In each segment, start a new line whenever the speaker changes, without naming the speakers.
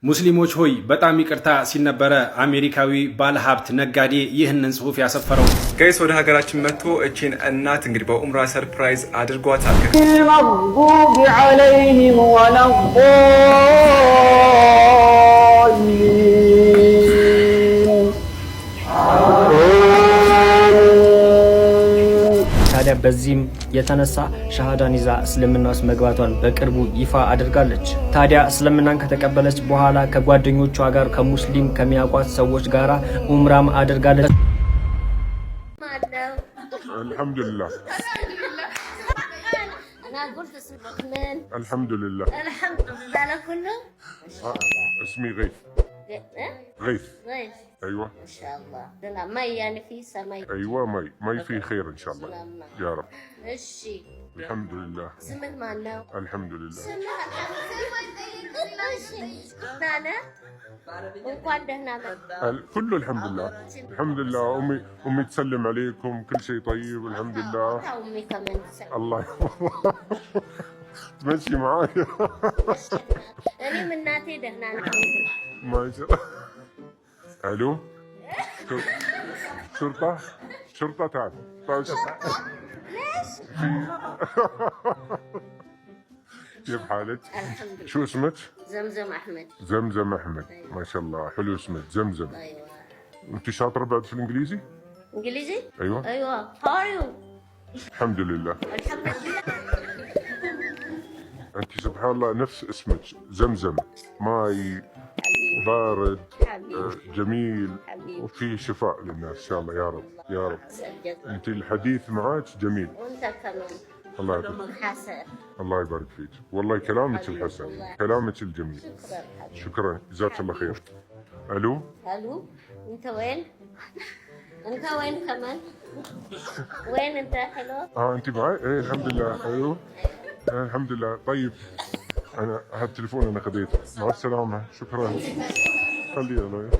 ሙስሊሞች ሆይ በጣም ይቅርታ ሲል ነበረ አሜሪካዊ ባለሀብት ነጋዴ ይህንን ጽሁፍ ያሰፈረው። ጋይስ ወደ ሀገራችን መጥቶ እቺን እናት እንግዲህ በኡምራ ሰርፕራይዝ አድርጓታል።
መግዱቢ ዐለይሂም
ታዲያ በዚህም የተነሳ ሻሃዳን ይዛ እስልምና ውስጥ መግባቷን በቅርቡ ይፋ አድርጋለች። ታዲያ እስልምናን ከተቀበለች በኋላ ከጓደኞቿ ጋር ከሙስሊም ከሚያውቋት ሰዎች ጋር ኡምራም አድርጋለች።
አልሐምዱሊላህ
أنا قلت اسمك من؟
الحمد لله
أنا كله؟
اسمي غيث غيث
غيث
ايوه
ما شاء الله لا مي يعني في سمي
ايوه مي في خير ان شاء الله يا رب
الشي
الحمد لله
اسمك معنا
الحمد لله
نانا وقعد هنا
كله الحمد لله الحمد لله امي تسلم عليكم كل شيء طيب الحمد لله
امي كمان
الله تمشي معايا
انا من ناتي دهنا
ما شاء الله الو شرطة تعال ليش؟ كيف حالك؟ شو اسمك؟
زمزم احمد
زمزم احمد ما شاء الله حلو اسمك زمزم
ايوه
انت شاطرة بعد في الانجليزي؟
انجليزي؟
ايوه
هاو ار يو؟
الحمد لله
الحمد لله
انت سبحان الله نفس اسمك زمزم ماي بارد جميل وفي شفاء للناس ان شاء الله يا رب يا رب انت الحديث معك جميل
وانت كمان
الله يبارك
حسن
الله يبارك فيك والله كلامك الحسن كلامك الجميل شكرا جزاك الله خير الو
الو انت وين؟ انت وين كمان؟ وين انت حلو؟
انت معي؟ ايه الحمد لله ايوه الحمد لله طيب انا هذا التليفون انا خذيته مع السلامه شكرا خليه الله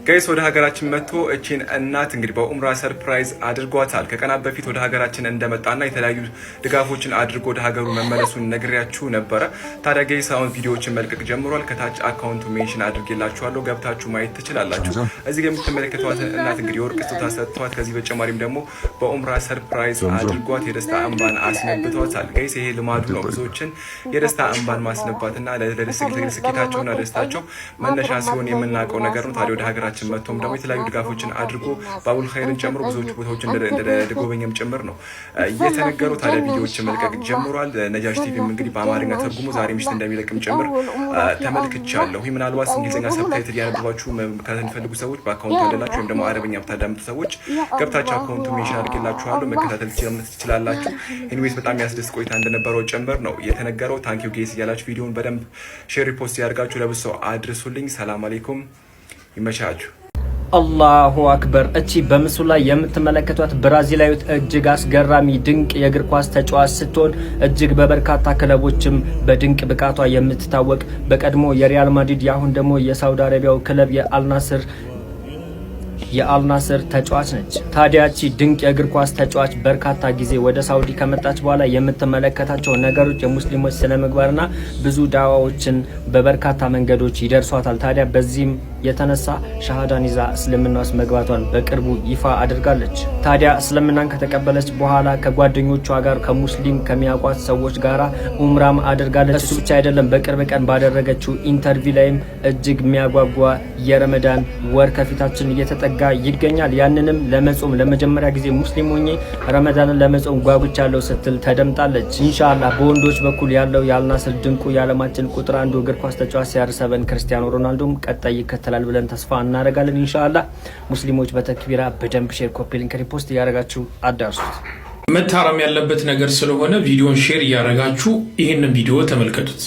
ጋይስ ወደ ሀገራችን መጥቶ እቺን እናት እንግዲህ በኡምራ ሰርፕራይዝ አድርጓታል። ከቀናት በፊት ወደ ሀገራችን እንደመጣና የተለያዩ ድጋፎችን አድርጎ ወደ ሀገሩ መመለሱን ነግሬያችሁ ነበረ። ታዲያ ጋይስ አሁን ቪዲዮዎችን መልቀቅ ጀምሯል። ከታች አካውንቱ ሜንሽን አድርጌላችኋለሁ፣ ገብታችሁ ማየት ትችላላችሁ። እዚህ ጋር የምትመለከቷት እናት እንግዲህ የወርቅ ስጦታ ሰጥቷት፣ ከዚህ በተጨማሪም ደግሞ በኡምራ ሰርፕራይዝ አድርጓት የደስታ እንባን አስነብቷታል። ጋይስ ይሄ ልማዱ ነው፣ ብዙዎችን የደስታ እንባን ማስነባትና ለስኬታቸውና ደስታቸው መነሻ ሲሆን የምናውቀው ነገር ነው። ታዲያ ወደ ሀገራችን መጥቶም ደግሞ የተለያዩ ድጋፎችን አድርጎ ባቡል ኸይርን ጨምሮ ብዙዎች ቦታዎችን እንደጎበኘም ጭምር ነው እየተነገሩ። ታዲያ ቪዲዮዎችን መልቀቅ ጀምሯል። ነጃሽ ቲቪም እንግዲህ በአማርኛ ተርጉሞ ዛሬ ምሽት እንደሚለቅም ጭምር ተመልክቻለሁ። ምናልባት እንግሊዝኛ ሰብታይትል ያነበባችሁ ከሚፈልጉ ሰዎች በአካውንቱ ያላችሁ ወይም ደግሞ አረበኛ የምታዳምጡ ሰዎች ገብታችሁ አካውንቱ ሜንሽን አድርጌላችኋለሁ መከታተል ትችላላችሁ። ኤኒዌይስ በጣም ያስደስት ቆይታ እንደነበረው ጭምር ነው የተነገረው። ታንኪዩ ጌስ እያላችሁ ቪዲዮውን በደንብ ሼር ሪፖስት ያድርጋችሁ ለብዙ ሰው አድርሱልኝ። ሰላም አለይኩም ይመቻችሁ።
አላሁ አክበር። እቺ በምስሉ ላይ የምትመለከቷት ብራዚላዊት እጅግ አስገራሚ ድንቅ የእግር ኳስ ተጫዋች ስትሆን እጅግ በበርካታ ክለቦችም በድንቅ ብቃቷ የምትታወቅ በቀድሞ የሪያል ማድሪድ ያሁን ደግሞ የሳውዲ አረቢያው ክለብ የአልናስር ተጫዋች ነች። ታዲያ እቺ ድንቅ የእግር ኳስ ተጫዋች በርካታ ጊዜ ወደ ሳውዲ ከመጣች በኋላ የምትመለከታቸው ነገሮች የሙስሊሞች ስነ ምግባርና ብዙ ዳዋዎችን በበርካታ መንገዶች ይደርሷታል። ታዲያ በዚህም የተነሳ ሻሃዳን ይዛ እስልምና ውስጥ መግባቷን በቅርቡ ይፋ አድርጋለች። ታዲያ እስልምናን ከተቀበለች በኋላ ከጓደኞቿ ጋር ከሙስሊም ከሚያውቋት ሰዎች ጋር ኡምራም አድርጋለች። እሱ ብቻ አይደለም፣ በቅርብ ቀን ባደረገችው ኢንተርቪው ላይም እጅግ የሚያጓጓ የረመዳን ወር ከፊታችን እየተጠጋ ይገኛል። ያንንም ለመጾም ለመጀመሪያ ጊዜ ሙስሊም ሆኜ ረመዳንን ለመጾም ጓጉቻለሁ ስትል ተደምጣለች። ኢንሻአላህ በወንዶች በኩል ያለው የአልናስር ድንቁ የዓለማችን ቁጥር አንዱ እግር ኳስ ተጫዋች CR7 ክርስቲያኖ ሮናልዶም ቀጣይ ይከተላል ብለን ተስፋ እናደርጋለን። ኢንሻአላህ ሙስሊሞች በተክቢራ በደንብ ሼር፣ ኮፒ ሊንክ፣ ሪፖስት እያደረጋችሁ አዳርሱት።
መታረም ያለበት ነገር ስለሆነ ቪዲዮን ሼር እያደረጋችሁ ይህንን ቪዲዮ ተመልከቱት።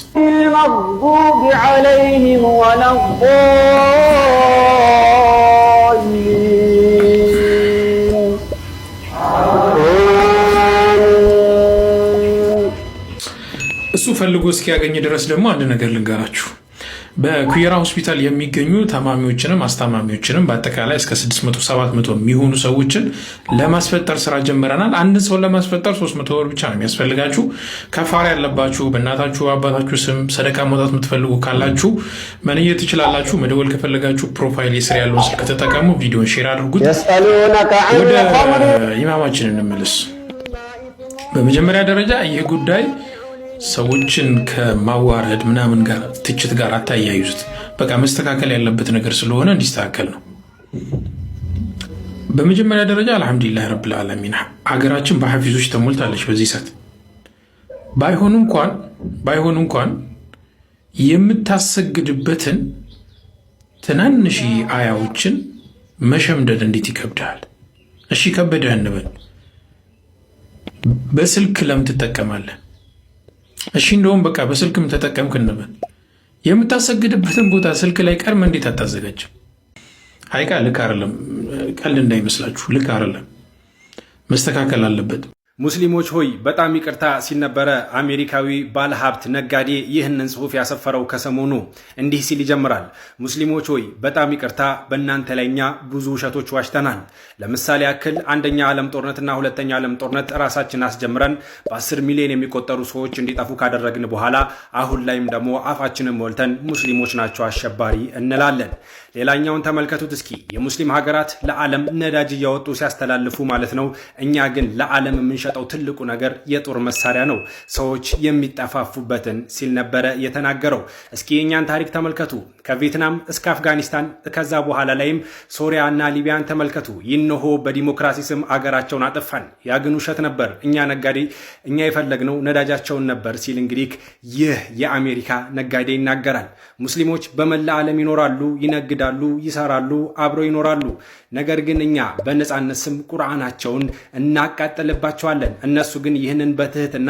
መግዱቢ ዐለይሂም
እሱ ፈልጎ እስኪያገኝ ድረስ ደግሞ አንድ ነገር ልንገራችሁ። በኩየራ ሆስፒታል የሚገኙ ታማሚዎችንም አስታማሚዎችንም በአጠቃላይ እስከ 600-700 የሚሆኑ ሰዎችን ለማስፈጠር ስራ ጀምረናል። አንድ ሰው ለማስፈጠር 300 ብር ብቻ ነው የሚያስፈልጋችሁ። ከፋር ያለባችሁ በእናታችሁ አባታችሁ ስም ሰደቃ መውጣት የምትፈልጉ ካላችሁ መንየት ትችላላችሁ። መደወል ከፈለጋችሁ ፕሮፋይል የስር ያለውን ስልክ ተጠቀሙ። ቪዲዮን ሼር አድርጉት። ወደ ኢማማችን እንመለስ። በመጀመሪያ ደረጃ ይህ ጉዳይ ሰዎችን ከማዋረድ ምናምን ጋር ትችት ጋር አታያይዙት። በቃ መስተካከል ያለበት ነገር ስለሆነ እንዲስተካከል ነው። በመጀመሪያ ደረጃ አልሐምዱሊላህ ረብል ዓለሚን ሀገራችን በሐፊዞች ተሞልታለች። በዚህ ሰዓት ባይሆን እንኳን የምታሰግድበትን ትናንሽ አያዎችን መሸምደድ እንዴት ይከብዳል? እሺ ከበደህ እንበል፣ በስልክ ለምን ትጠቀማለህ? እሺ እንደውም በቃ በስልክም ተጠቀምክ እንበል፣ የምታሰግድበትን ቦታ ስልክ ላይ ቀርመ እንዴት አታዘጋጅም? ሀይቃ ልክ አይደለም። ቀልድ እንዳይመስላችሁ፣ ልክ አይደለም። መስተካከል አለበት።
ሙስሊሞች ሆይ በጣም ይቅርታ ሲል ነበረ አሜሪካዊ ባለሀብት ነጋዴ ይህንን ጽሑፍ ያሰፈረው ከሰሞኑ። እንዲህ ሲል ይጀምራል። ሙስሊሞች ሆይ በጣም ይቅርታ፣ በእናንተ ላይ እኛ ብዙ ውሸቶች ዋሽተናል። ለምሳሌ ያክል አንደኛ ዓለም ጦርነትና ሁለተኛ ዓለም ጦርነት ራሳችን አስጀምረን በ10 ሚሊዮን የሚቆጠሩ ሰዎች እንዲጠፉ ካደረግን በኋላ አሁን ላይም ደግሞ አፋችንን ሞልተን ሙስሊሞች ናቸው አሸባሪ እንላለን። ሌላኛውን ተመልከቱት እስኪ። የሙስሊም ሀገራት ለዓለም ነዳጅ እያወጡ ሲያስተላልፉ ማለት ነው። እኛ ግን ለዓለም የምንሸጠው ትልቁ ነገር የጦር መሳሪያ ነው፣ ሰዎች የሚጠፋፉበትን ሲል ነበረ የተናገረው። እስኪ የእኛን ታሪክ ተመልከቱ። ከቪየትናም እስከ አፍጋኒስታን ከዛ በኋላ ላይም ሶሪያ እና ሊቢያን ተመልከቱ። ይንሆ በዲሞክራሲ ስም አገራቸውን አጠፋን። ያ ግን ውሸት ነበር። እኛ የፈለግነው ነዳጃቸውን ነበር ሲል እንግዲህ ይህ የአሜሪካ ነጋዴ ይናገራል። ሙስሊሞች በመላ ዓለም ይኖራሉ፣ ይነግዳሉ፣ ይሰራሉ፣ አብረው ይኖራሉ። ነገር ግን እኛ በነፃነት ስም ቁርአናቸውን እናቃጥልባቸዋለን። እነሱ ግን ይህንን በትህትና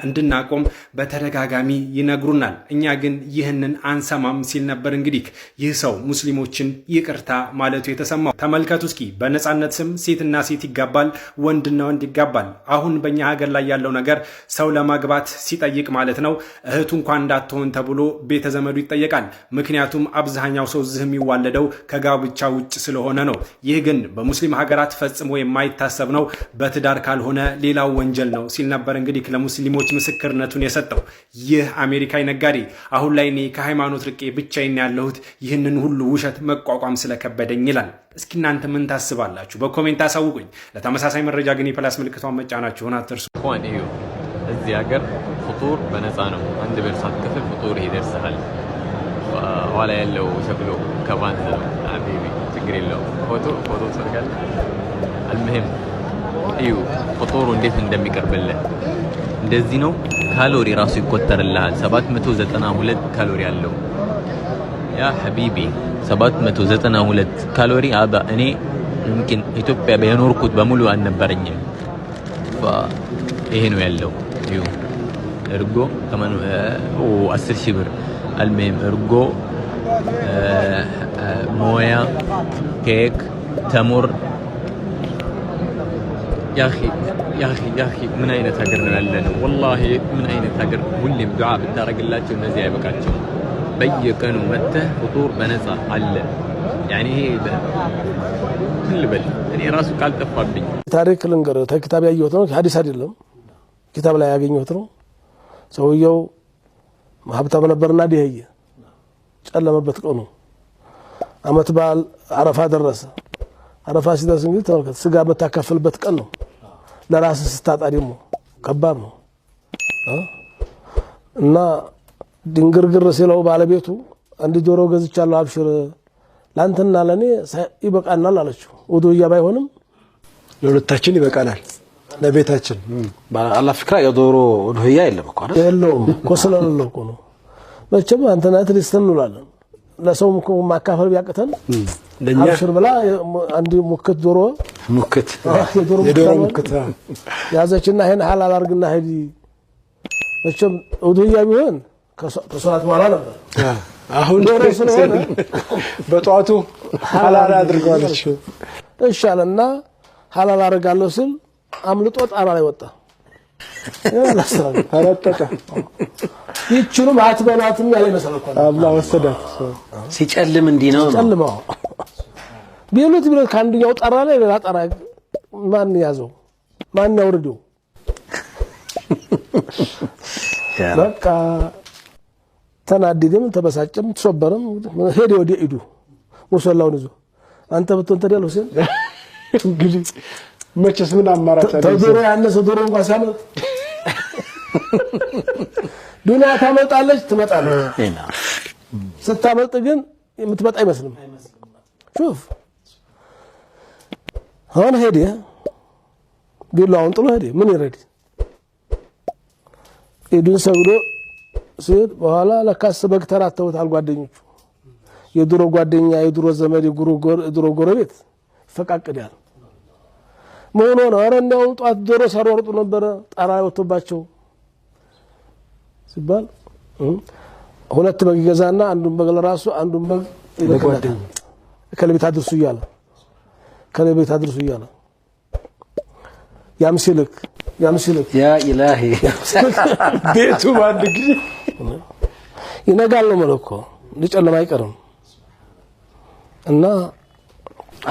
እንድናቆም በተደጋጋሚ ይነግሩናል። እኛ ግን ይህንን አንሰማም ሲል ነበር እንግዲህ ይህ ሰው ሙስሊሞችን ይቅርታ ማለቱ የተሰማው። ተመልከቱ እስኪ። በነፃነት ስም ሴትና ሴት ይጋባል፣ ወንድና ወንድ ይጋባል። አሁን በእኛ ሀገር ላይ ያለው ነገር ሰው ለማግባት ሲጠይቅ ማለት ነው እህቱ እንኳን እንዳትሆን ተብሎ ቤተ ዘመዱ ይጠየቃል። ምክንያቱም አብዛኛው ሰው ዝህ የሚዋለደው ከጋብቻ ውጭ ስለሆነ ነው። ይህ ግን በሙስሊም ሀገራት ፈጽሞ የማይታሰብ ነው። በትዳር ካልሆነ ሌላው ወንጀል ነው ሲል ነበር እንግዲህ ለሙስሊሞች ምስክርነቱን የሰጠው ይህ አሜሪካዊ ነጋዴ። አሁን ላይ እኔ ከሃይማኖት ርቄ ብቻዬን ያለሁት ይህንን ሁሉ ውሸት መቋቋም ስለከበደኝ ይላል። እስኪ እናንተ ምን ታስባላችሁ? በኮሜንት አሳውቁኝ። ለተመሳሳይ መረጃ ግን የፕላስ ምልክቷን መጫናችሁን አትርሱ።
እዚህ ሀገር ፍጡር በነፃ ነው። አንድ ብር ሳትከፍል ፍጡር ይደርስሃል። ኋላ ያለው ሸክሎ ከባንድ ነው። አቢቢ ችግር የለውም። ፎቶ ሰርጋል። አልሙሂም እዩ ፍጡሩ እንዴት እንደሚቀርብልህ እንደዚህ ነው። ካሎሪ ራሱ ይቆጠርልሃል። 792 ካሎሪ አለው። ያ ሐቢቢ 792 ካሎሪ አባ እኔ يمكن ኢትዮጵያ በኖርኩት በሙሉ አልነበረኝም። ይሄ ነው ያለው። እዩ እርጎ ከማን 10,000 ብር المهم እርጎ مويه كيك تمر يا اخي من اين تاجرنا ያለነው والله من اين تاجر ሁሌም ዱዓ ብታረግላቸው እነዚህ አይበቃቸው በየቀኑ መተህ ፍጡር በነፃ አለ يعني ይሄ ልበል እኔ ራሱ ቃል ጠፋብኝ
ታሪክ ልንገር ተኪታብ ያየሁት ነው ሐዲስ አይደለም ኪታብ ላይ ያገኘሁት ነው ሰውየው ሀብታም ነበርና ዲህየ ጨለመበት ቀኑ አመት በዓል አረፋ ደረሰ አረፋ ሲደርስ እንግዲህ ተመልከት ስጋ መታከፍልበት ቀን ነው ለራስ ስታጣ ደግሞ ከባድ ነው እና ድንግርግር ሲለው ባለቤቱ አንድ ዶሮ ገዝቻለሁ አብሽር ላንተና ለኔ ይበቃናል አለችው ወዶያ ባይሆንም ለሁለታችን ይበቃናል ለቤታችን በአላህ ፍክራ የዶሮ ወዶያ የለም እኮ አይደል የለውም ኮስለለው እኮ ነው መቼም አንተና ትሪስተን እንላለን ለሰውም እኮ ማካፈል ቢያቀተን ለኛ አብሽር ብላ አንድ ሙክት ዶሮ ሙክት የዶሮ ሙክት ያዘችና ይሄን ሐላል አርግና ሄዲ መቼም ወዶያ ቢሆን ከሷት በኋላ ነበር አሁን ዶሮ ስለሆነ በጧቱ ሐላል አድርጓለች እሻለና ሐላል አርጋለሁ ሲል አምልጦ ጣራ ላይ ወጣ ያላስራ ተረጠቀ ይችሉም አትበሏትም ያለ መሰለኩ አላህ ወሰዳት
ሲጨልም እንዲህ ነው
ጨልማው ቢሉት ካንዱኛው ጠራ ላይ ሌላ ጠራ ማን ያዘው ማን ያወርደው በቃ ተናደደም ተበሳጨም ተሰበረም ሄደ ወደ ኢዱ ሙሰላውን ይዞ አንተ ብትሆን ተደል ሁሴን እንግዲህ መቼስ ምን አማራጭ አለ ተዶሮ ያነሰ ዶሮ እንኳን ሳመጥ ዱንያ ታመጣለች ትመጣለች ስታመጥ ግን የምትመጣ አይመስልም شوف هون ሄደ ቢላውን ጥሎ ሄደ ምን ይረድ ኢዱን ሰግዶ ሲል በኋላ ለካስ በግ ተራተውታል ጓደኞቹ የድሮ ጓደኛ የድሮ ዘመድ የድሮ ጎረቤት ፈቃቅዳል ምን ሆነ አረንዳው ጧት ዶሮ ሰሮርጡ ነበር ጣራ ወጥቶባቸው ሲባል ሁለት በግ ገዛና አንዱን በግ ለራሱ አንዱን በግ ለጓደኛ ከለቤት አድርሱ ይያለ ከለቤት አድርሱ ይያለ ያምሲልክ ያ ኢላሂ ቤቱ ባንድ ጊዜ ይነጋል ነው ማለት እኮ ሊጨለማ አይቀርም እና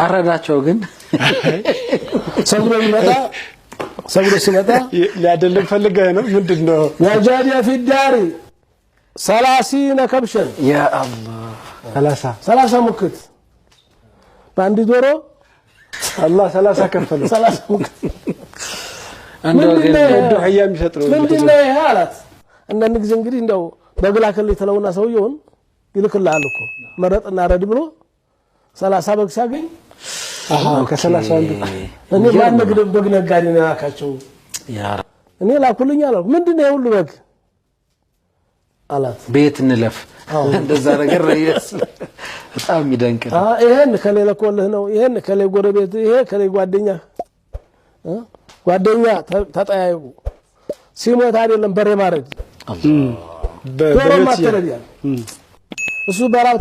አረዳቸው ግን ሰግዶ ሲመጣ ሊያደልም ፈልገህ ነው ምንድነው ያጃዲያ في الدار 30 كبشا يا الله 30 ሙክት ባንዲ ዶሮ አላህ 30 ከፈለ 30 ሙክት እንደው ዱህያ የሚሰጥረው ምንድነው ይሄ አላት አንዳንድ ጊዜ እንግዲህ እንደው በግላከል የተለውና ሰውየውን ይልክልሃል እኮ መረጥና ረድ ብሎ 30 በግ ሲያገኝ ከ30 አንዱ እኔ ማን ነግደ በግ ነጋዴ ነው ያካቸው ያ እኔ ላኩልኝ አለው ምንድነው ይሄ ሁሉ በግ አላት ቤት እንለፍ እንደዛ ነገር ረይስ በጣም ይደንቅ ይሄን ከሌለ ኮልህ ነው ይሄን ከሌ ጎረቤት ይሄ ከሌ ጓደኛ ተጠያየቁ ሲሞት አይደለም በሬ ማረድ አላህ በሬ ማተረድ እሱ በራብ